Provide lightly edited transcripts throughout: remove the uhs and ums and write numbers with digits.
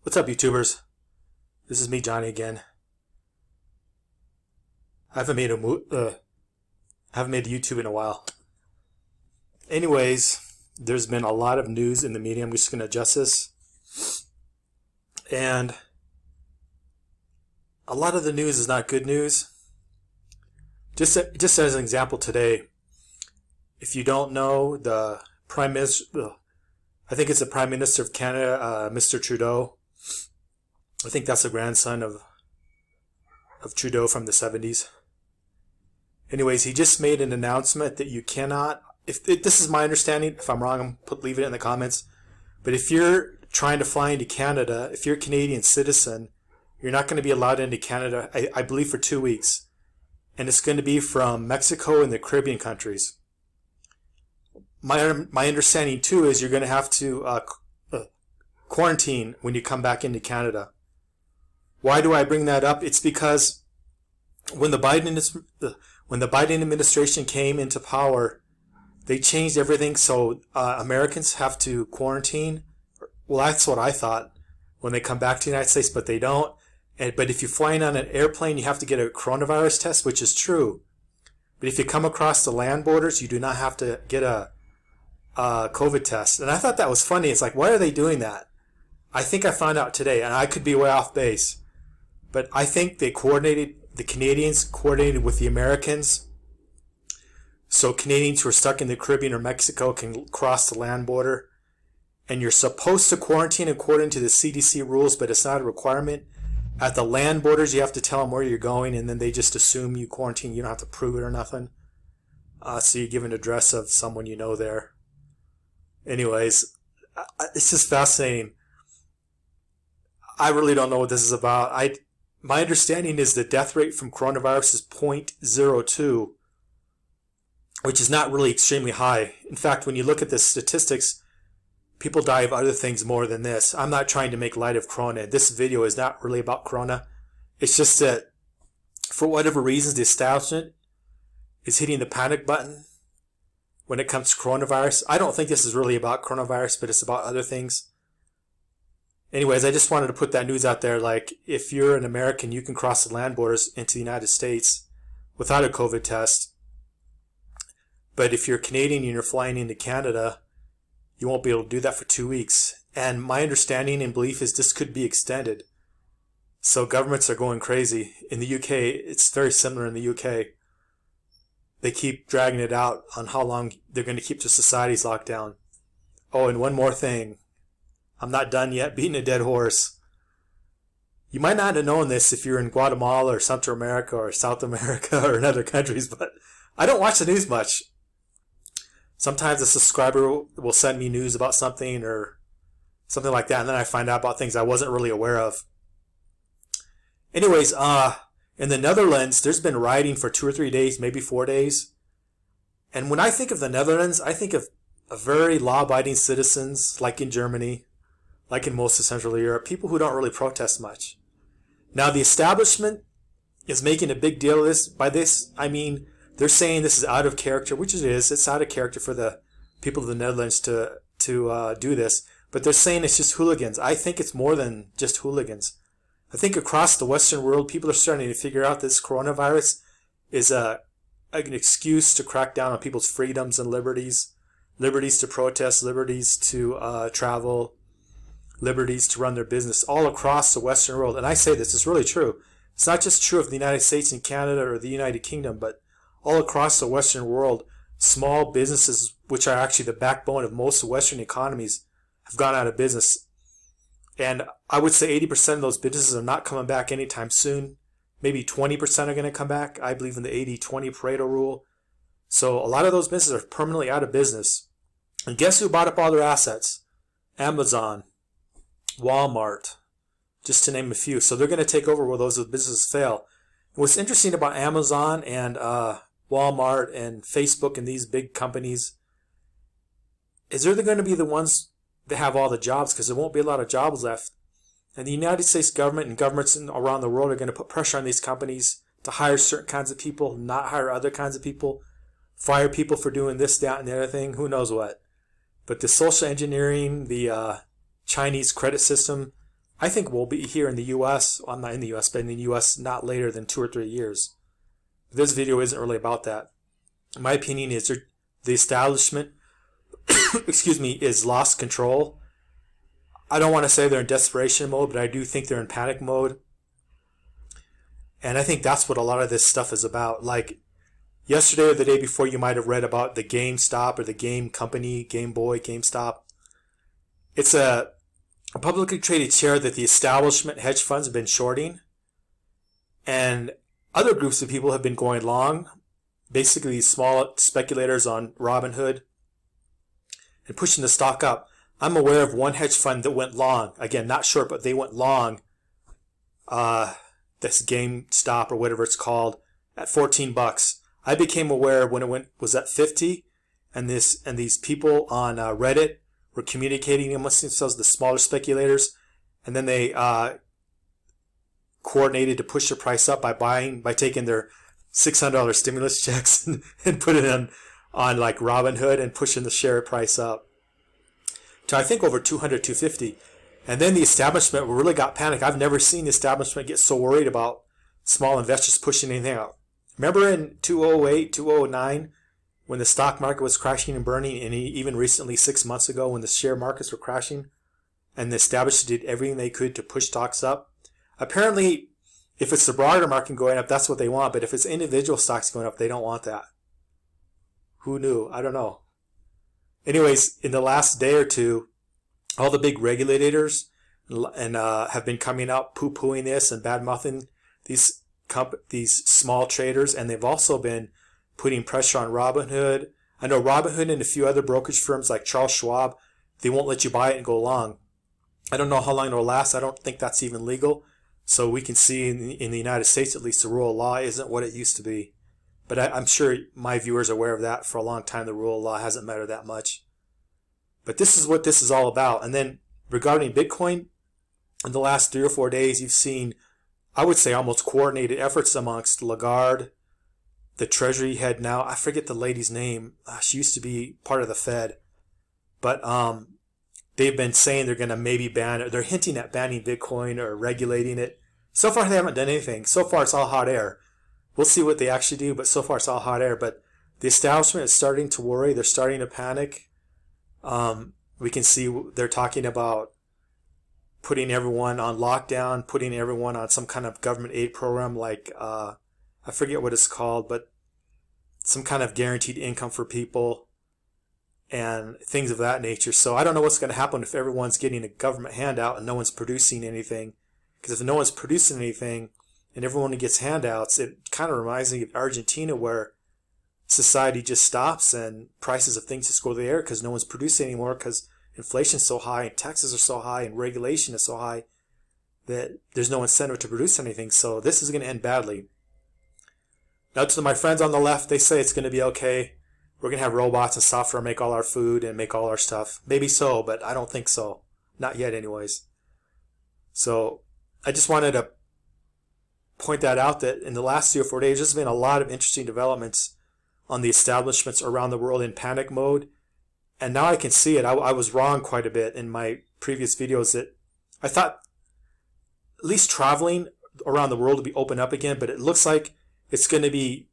What's up, YouTubers? This is me, Johnny, again. I haven't made a YouTube in a while. Anyways, there's been a lot of news in the media. I'm just going to adjust this. And a lot of the news is not good news. Just as an example today, if you don't know, the Prime Minister, I think it's the Prime Minister of Canada, Mr. Trudeau. I think that's the grandson of Trudeau from the 70s. Anyways, he just made an announcement that you cannot, this is my understanding, if I'm wrong, leave it in the comments, but if you're trying to fly into Canada, if you're a Canadian citizen, you're not going to be allowed into Canada, I believe, for 2 weeks. And it's going to be from Mexico and the Caribbean countries. My understanding, too, is you're going to have to quarantine when you come back into Canada. Why do I bring that up? It's because when the Biden administration came into power, they changed everything so Americans have to quarantine. Well, that's what I thought when they come back to the United States, but they don't. But if you're flying on an airplane, you have to get a coronavirus test, which is true. But if you come across the land borders, you do not have to get a COVID test. And I thought that was funny. It's like, why are they doing that? I think I found out today, and I could be way off base. But I think the Canadians coordinated with the Americans, so Canadians who are stuck in the Caribbean or Mexico can cross the land border. And you're supposed to quarantine according to the CDC rules, but it's not a requirement. At the land borders, you have to tell them where you're going, and then they just assume you quarantine. You don't have to prove it or nothing. So you give an address of someone you know there. Anyways, it's just fascinating. I really don't know what this is about. My understanding is the death rate from coronavirus is 0.02, which is not really extremely high. In fact, when you look at the statistics, people die of other things more than this. I'm not trying to make light of corona. This video is not really about corona. It's just that for whatever reasons, the establishment is hitting the panic button when it comes to coronavirus. I don't think this is really about coronavirus, but it's about other things. Anyways, I just wanted to put that news out there. Like, if you're an American, you can cross the land borders into the United States without a COVID test. But if you're Canadian and you're flying into Canada, you won't be able to do that for 2 weeks. And my understanding and belief is this could be extended. So governments are going crazy. In the UK, it's very similar in the UK. They keep dragging it out on how long they're going to keep the societies locked down. Oh, and one more thing. I'm not done yet beating a dead horse. You might not have known this if you're in Guatemala or Central America or South America or in other countries, but I don't watch the news much. Sometimes a subscriber will send me news about something or something like that, and then I find out about things I wasn't really aware of. Anyways, in the Netherlands, there's been rioting for 2 or 3 days, maybe 4 days. And when I think of the Netherlands, I think of a very law-abiding citizens, like in Germany, like in most of Central Europe, people who don't really protest much. Now, the establishment is making a big deal of this. By this, I mean they're saying this is out of character, which it is. It's out of character for the people of the Netherlands to do this. But they're saying it's just hooligans. I think it's more than just hooligans. I think across the Western world, people are starting to figure out this coronavirus is an excuse to crack down on people's freedoms and liberties. Liberties to protest, liberties to travel, liberties to run their business all across the Western world. And I say this, it's really true. It's not just true of the United States and Canada or the United Kingdom, but all across the Western world, small businesses, which are actually the backbone of most Western economies, have gone out of business. And I would say 80% of those businesses are not coming back anytime soon. Maybe 20% are going to come back. I believe in the 80-20 Pareto rule. So a lot of those businesses are permanently out of business. And guess who bought up all their assets? Amazon, Walmart, just to name a few. So they're going to take over where those businesses fail. And what's interesting about Amazon and Walmart and Facebook and these big companies is they're going to be the ones that have all the jobs, because there won't be a lot of jobs left. And the United States government and governments around the world are going to put pressure on these companies to hire certain kinds of people, not hire other kinds of people, fire people for doing this, that, and the other thing, who knows what. But the social engineering, the Chinese credit system, I think we'll be here in the U.S. Well, I'm not in the U.S., but in the U.S. not later than 2 or 3 years. This video isn't really about that. My opinion is the establishment, excuse me, is lost control. I don't want to say they're in desperation mode, but I do think they're in panic mode. And I think that's what a lot of this stuff is about. Like yesterday or the day before, you might have read about the GameStop or the game company, Game Boy, GameStop. It's a publicly traded share that the establishment hedge funds have been shorting. And other groups of people have been going long. Basically, these small speculators on Robinhood and pushing the stock up. I'm aware of one hedge fund that went long. Again, not short, but they went long. This GameStop or whatever it's called at 14 bucks. I became aware when it was at 50, and these people on Reddit were communicating amongst themselves, the smaller speculators, and then they coordinated to push the price up by taking their $600 stimulus checks and put it on like Robinhood and pushing the share price up to I think over 200, 250. And then the establishment really got panicked. I've never seen the establishment get so worried about small investors pushing anything out. Remember in 2008, 2009, when the stock market was crashing and burning, and even recently 6 months ago when the share markets were crashing, and the establishment did everything they could to push stocks up? Apparently, if it's the broader market going up, that's what they want. But if it's individual stocks going up, they don't want that. Who knew? I don't know. Anyways, in the last day or two, all the big regulators and have been coming out poo-pooing this and bad-mouthing these small traders, and they've also been putting pressure on Robinhood. I know Robinhood and a few other brokerage firms like Charles Schwab, they won't let you buy it and go long. I don't know how long it'll last. I don't think that's even legal. So we can see in the United States, at least, the rule of law isn't what it used to be. But I'm sure my viewers are aware of that. For a long time, the rule of law hasn't mattered that much. But this is what this is all about. And then regarding Bitcoin, in the last 3 or 4 days, you've seen, I would say, almost coordinated efforts amongst Lagarde, the Treasury head now. I forget the lady's name. She used to be part of the Fed. But they've been saying they're going to maybe ban it. They're hinting at banning Bitcoin or regulating it. So far, they haven't done anything. So far, it's all hot air. We'll see what they actually do, but so far, it's all hot air. But the establishment is starting to worry. They're starting to panic. We can see they're talking about putting everyone on lockdown, putting everyone on some kind of government aid program like, I forget what it's called, but some kind of guaranteed income for people and things of that nature. So I don't know what's going to happen if everyone's getting a government handout and no one's producing anything. Because if no one's producing anything and everyone gets handouts, it kind of reminds me of Argentina, where society just stops and prices of things just go to the air because no one's producing anymore because inflation's so high and taxes are so high and regulation is so high that there's no incentive to produce anything. So this is going to end badly. Now, to my friends on the left, they say it's going to be okay. We're going to have robots and software make all our food and make all our stuff. Maybe so, but I don't think so. Not yet anyways. So I just wanted to point that out, that in the last 3 or 4 days, there's been a lot of interesting developments on the establishments around the world in panic mode. And now I can see it. I was wrong quite a bit in my previous videos that I thought at least traveling around the world will be open up again, but it looks like it's going to be,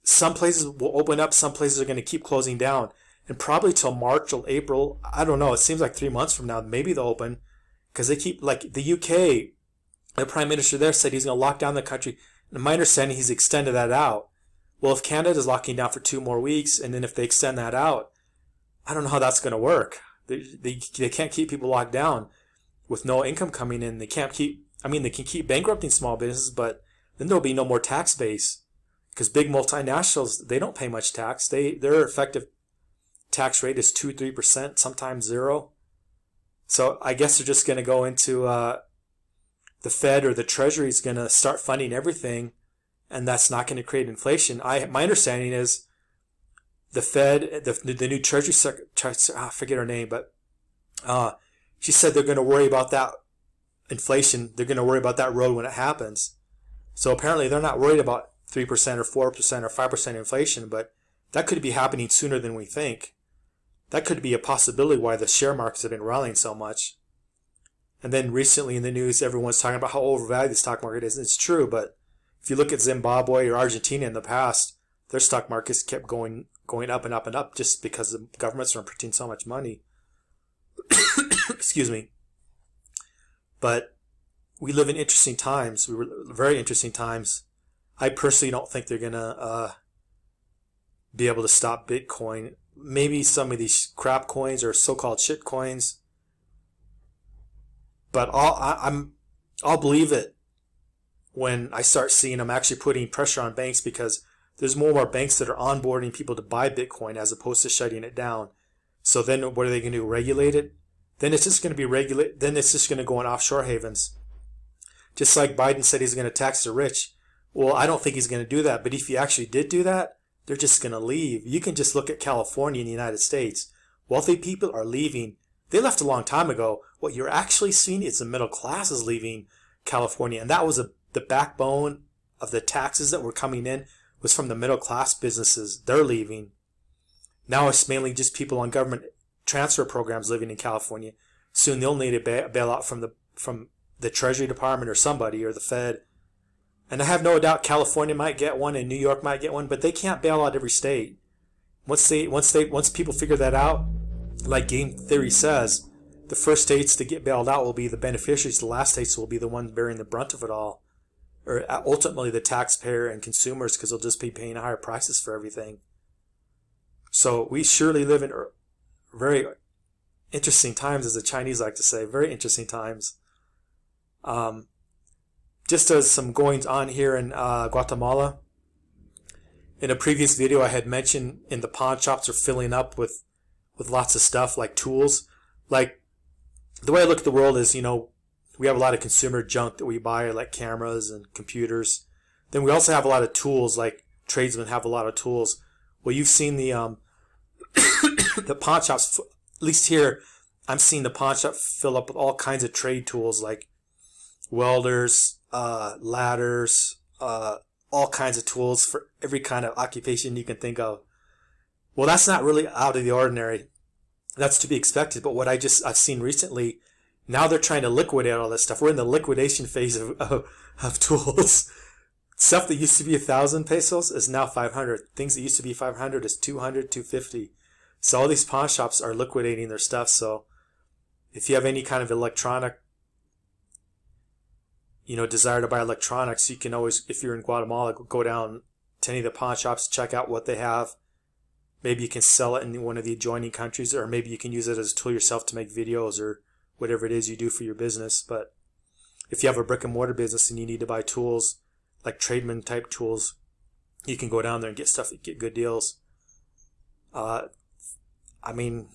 some places will open up, some places are going to keep closing down. And probably till March or April, I don't know, it seems like 3 months from now, maybe they'll open. Because they keep, like the UK, the Prime Minister there said he's going to lock down the country. And my understanding, he's extended that out. Well, if Canada's locking down for 2 more weeks, and then if they extend that out, I don't know how that's going to work. They can't keep people locked down with no income coming in. They can't keep, I mean, they can keep bankrupting small businesses, but then there'll be no more tax base. Because big multinationals, they don't pay much tax. Their effective tax rate is 2-3%, sometimes 0. So I guess they're just going to go into the Fed or the Treasury is going to start funding everything, and that's not going to create inflation. My understanding is the Fed, the new Treasury Secretary, I forget her name, but she said they're going to worry about that inflation. They're going to worry about that road when it happens. So apparently they're not worried about 3% or 4% or 5% inflation, but that could be happening sooner than we think. That could be a possibility why the share markets have been rallying so much. And then recently in the news, everyone's talking about how overvalued the stock market is. And it's true, but if you look at Zimbabwe or Argentina in the past, their stock markets kept going up and up and up just because the governments are printing so much money. Excuse me. But we live in interesting times. We were very interesting times. I personally don't think they're gonna be able to stop Bitcoin. Maybe some of these crap coins or so-called shit coins. But I'll believe it when I start seeing them actually putting pressure on banks, because there's more and more banks that are onboarding people to buy Bitcoin as opposed to shutting it down. So then what are they going to do? Regulate it? Then it's just going to be regulated. Then it's just going to go in offshore havens. Just like Biden said he's going to tax the rich. Well, I don't think he's going to do that. But if he actually did do that, they're just going to leave. You can just look at California in the United States. Wealthy people are leaving. They left a long time ago. What you're actually seeing is the middle class is leaving California. And that was the backbone of the taxes that were coming in was from the middle class businesses. They're leaving. Now it's mainly just people on government transfer programs living in California. Soon they'll need a bailout from the Treasury Department or somebody or the Fed. And I have no doubt California might get one and New York might get one, but they can't bail out every state. Once people figure that out, like game theory says, the first states to get bailed out will be the beneficiaries. The last states will be the ones bearing the brunt of it all. Or ultimately the taxpayer and consumers, because they'll just be paying higher prices for everything. So we surely live in very interesting times, as the Chinese like to say. Very interesting times. Just as some goings on here in Guatemala. In a previous video I had mentioned in the pawn shops are filling up with lots of stuff like tools. Like, the way I look at the world is, we have a lot of consumer junk that we buy, like cameras and computers. Then we also have a lot of tools, like tradesmen have a lot of tools. Well, you've seen the the pawn shops, at least here, I'm seeing the pawn shop fill up with all kinds of trade tools like welders, ladders, all kinds of tools for every kind of occupation you can think of. Well, that's not really out of the ordinary. That's to be expected. But what I've seen recently, now they're trying to liquidate all this stuff. We're in the liquidation phase of tools. Stuff that used to be 1,000 pesos is now 500. Things that used to be 500 is 200, 250. So all these pawn shops are liquidating their stuff. So if you have any kind of electronic, desire to buy electronics, you can always, if you're in Guatemala, go down to any of the pawn shops, check out what they have. Maybe you can sell it in one of the adjoining countries, or maybe you can use it as a tool yourself to make videos or whatever it is you do for your business. But if you have a brick and mortar business and you need to buy tools, like tradesman type tools, you can go down there and get stuff, get good deals. I think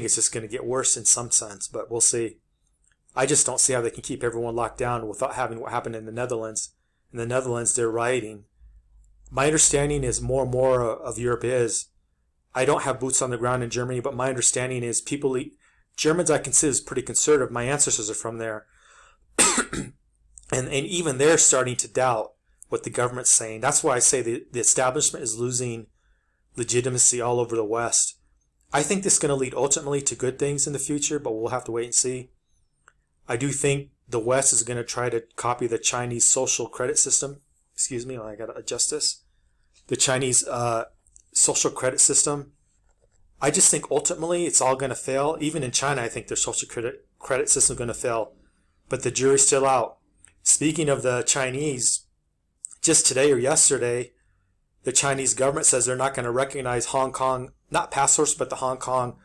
it's just going to get worse in some sense, but we'll see. I just don't see how they can keep everyone locked down without having what happened in the Netherlands. In the Netherlands, they're rioting. My understanding is more and more of Europe is. I don't have boots on the ground in Germany, but my understanding is Germans I consider is pretty conservative. My ancestors are from there. and even they're starting to doubt what the government's saying. That's why I say the establishment is losing legitimacy all over the West. I think this is going to lead ultimately to good things in the future, but we'll have to wait and see. I do think the West is going to try to copy the Chinese social credit system. Excuse me, I got to adjust this. The Chinese social credit system. I just think ultimately it's all going to fail. Even in China, I think their social credit system is going to fail. But the jury's still out. Speaking of the Chinese, just today or yesterday, the Chinese government says they're not going to recognize Hong Kong, not passports, but the Hong Kong.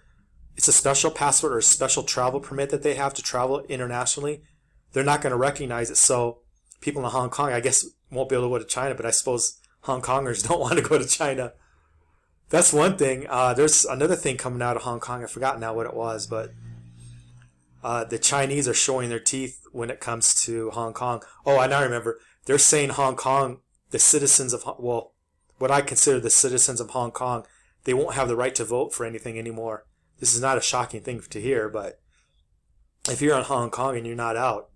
It's a special passport or a special travel permit that they have to travel internationally. They're not going to recognize it. So people in Hong Kong, I guess, won't be able to go to China, but I suppose Hong Kongers don't want to go to China. That's one thing. There's another thing coming out of Hong Kong. I forgot now what it was, but the Chinese are showing their teeth when it comes to Hong Kong. Oh, I now remember. They're saying Hong Kong, the citizens of, what I consider the citizens of Hong Kong, they won't have the right to vote for anything anymore. This is not a shocking thing to hear, but if you're in Hong Kong and you're not out,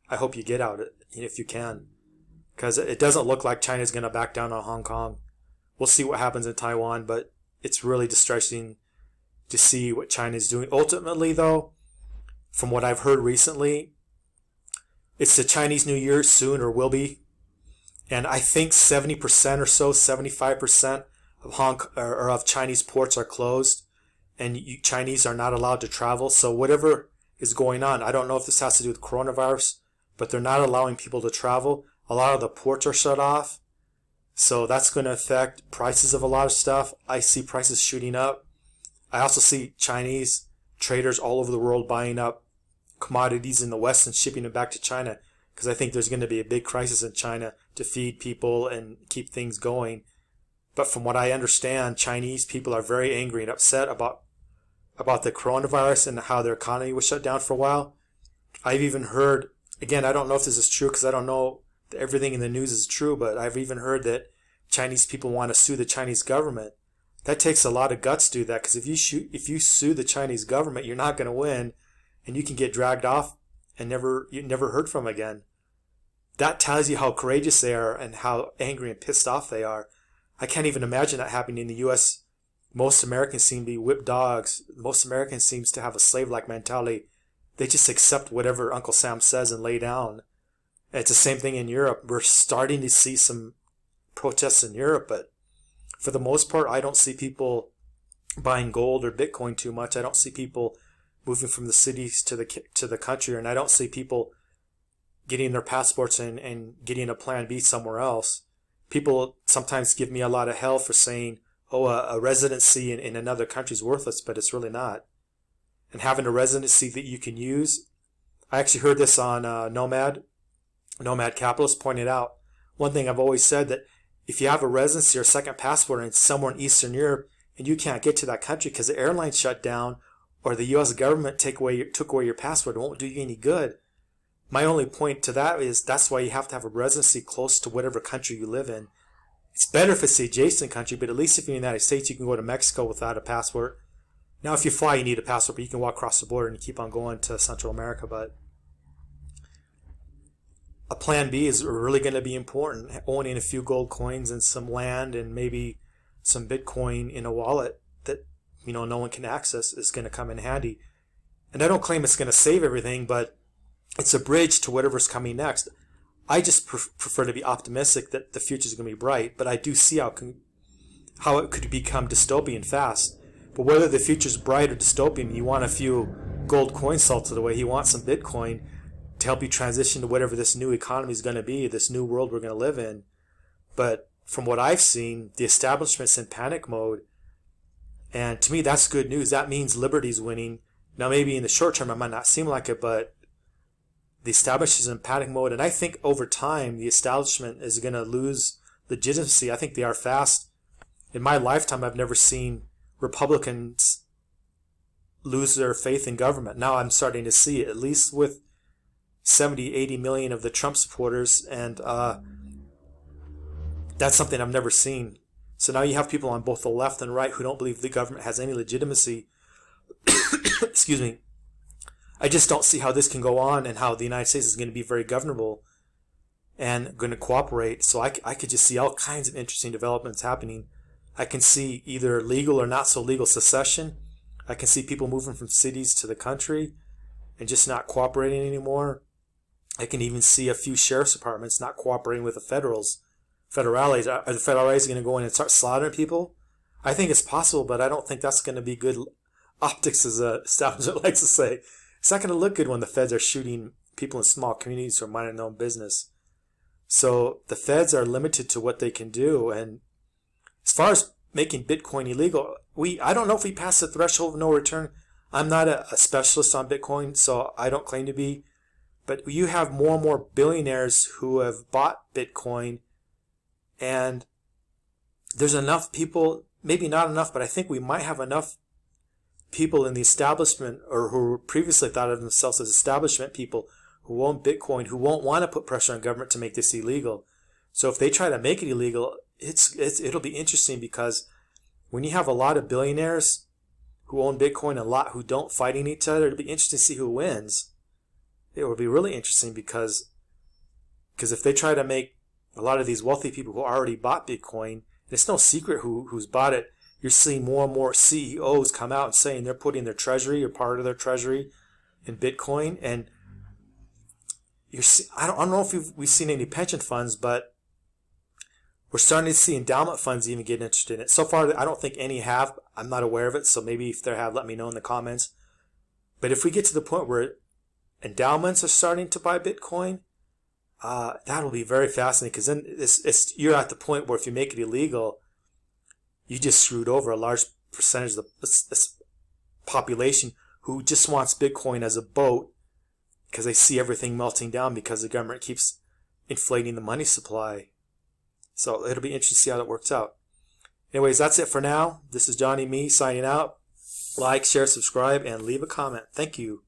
I hope you get out if you can. Because it doesn't look like China's going to back down on Hong Kong. We'll see what happens in Taiwan, but it's really distressing to see what China's doing. Ultimately, though, from what I've heard recently, it's the Chinese New Year soon, or will be. And I think 70% or so, 75% of Chinese ports are closed, and Chinese are not allowed to travel. So whatever is going on, I don't know if this has to do with coronavirus, but they're not allowing people to travel. A lot of the ports are shut off. So that's going to affect prices of a lot of stuff. I see prices shooting up. I also see Chinese traders all over the world buying up commodities in the West and shipping them back to China, because I think there's going to be a big crisis in China to feed people and keep things going. But from what I understand, Chinese people are very angry and upset about the coronavirus and how their economy was shut down for a while. I've even heard, again, I don't know if this is true because I don't know that everything in the news is true, but I've even heard that Chinese people want to sue the Chinese government. That takes a lot of guts to do that, because if you sue the Chinese government, you're not going to win, and you can get dragged off and you never heard from again. That tells you how courageous they are and how angry and pissed off they are. I can't even imagine that happening in the U.S. Most Americans seem to be whipped dogs. Most Americans seem to have a slave-like mentality. They just accept whatever Uncle Sam says and lay down. And it's the same thing in Europe. We're starting to see some protests in Europe, but for the most part, I don't see people buying gold or Bitcoin too much. I don't see people moving from the cities to the country, and I don't see people getting their passports and getting a plan B somewhere else. People sometimes give me a lot of hell for saying, oh, a residency in another country is worthless, but it's really not. And having a residency that you can use, I actually heard this on Nomad Capitalist pointed out. One thing I've always said, that if you have a residency or a second passport and somewhere in Eastern Europe and you can't get to that country because the airline shut down or the U.S. government took away your passport, it won't do you any good. My only point to that is that's why you have to have a residency close to whatever country you live in. It's better if it's the adjacent country, but at least if you're in the United States, you can go to Mexico without a passport. Now, if you fly, you need a passport, but you can walk across the border and keep on going to Central America. But a plan B is really going to be important. Owning a few gold coins and some land and maybe some Bitcoin in a wallet that no one can access is going to come in handy. And I don't claim it's going to save everything, but it's a bridge to whatever's coming next. I just prefer to be optimistic that the future is going to be bright, but I do see how it could become dystopian fast. But whether the future is bright or dystopian, you want a few gold coins salted away. You want some Bitcoin to help you transition to whatever this new economy is going to be, this new world we're going to live in. But from what I've seen, the establishment's in panic mode. And to me, that's good news. That means liberty's winning. Now, maybe in the short term, it might not seem like it, but the establishment is in panic mode. And I think over time, the establishment is going to lose legitimacy. I think they are fast. In my lifetime, I've never seen Republicans lose their faith in government. Now I'm starting to see it, at least with 70, 80 million of the Trump supporters. And that's something I've never seen. So now you have people on both the left and right who don't believe the government has any legitimacy. Excuse me. I just don't see how this can go on and how the United States is going to be very governable and going to cooperate. So I could just see all kinds of interesting developments happening. I can see either legal or not so legal secession. I can see people moving from cities to the country and just not cooperating anymore. I can even see a few sheriff's departments not cooperating with the federales. Are the federales going to go in and start slaughtering people? I think it's possible, but I don't think that's going to be good optics, as a establishment likes to say. It's not going to look good when the feds are shooting people in small communities who are minding their own business. So the feds are limited to what they can do. And as far as making Bitcoin illegal, I don't know if we pass the threshold of no return. I'm not a specialist on Bitcoin, so I don't claim to be. But you have more and more billionaires who have bought Bitcoin, and there's enough people, maybe not enough, but I think we might have enough people in the establishment, or who previously thought of themselves as establishment people, who own Bitcoin, who won't want to put pressure on government to make this illegal. So if they try to make it illegal, it'll be interesting, because when you have a lot of billionaires who own Bitcoin and a lot who don't, fighting each other, it'll be interesting to see who wins. It will be really interesting because if they try to make a lot of these wealthy people who already bought Bitcoin, and it's no secret who's bought it, you're seeing more and more CEOs come out and saying they're putting their treasury or part of their treasury in Bitcoin. And I don't know if we've seen any pension funds, but we're starting to see endowment funds even get interested in it. So far, I don't think any have. I'm not aware of it, so maybe if they have, let me know in the comments. But if we get to the point where endowments are starting to buy Bitcoin, that'll be very fascinating, because then you're at the point where if you make it illegal, you just screwed over a large percentage of the population who just wants Bitcoin as a boat because they see everything melting down because the government keeps inflating the money supply. So it'll be interesting to see how that works out. Anyways, that's it for now. This is Johnny Me signing out. Like, share, subscribe, and leave a comment. Thank you.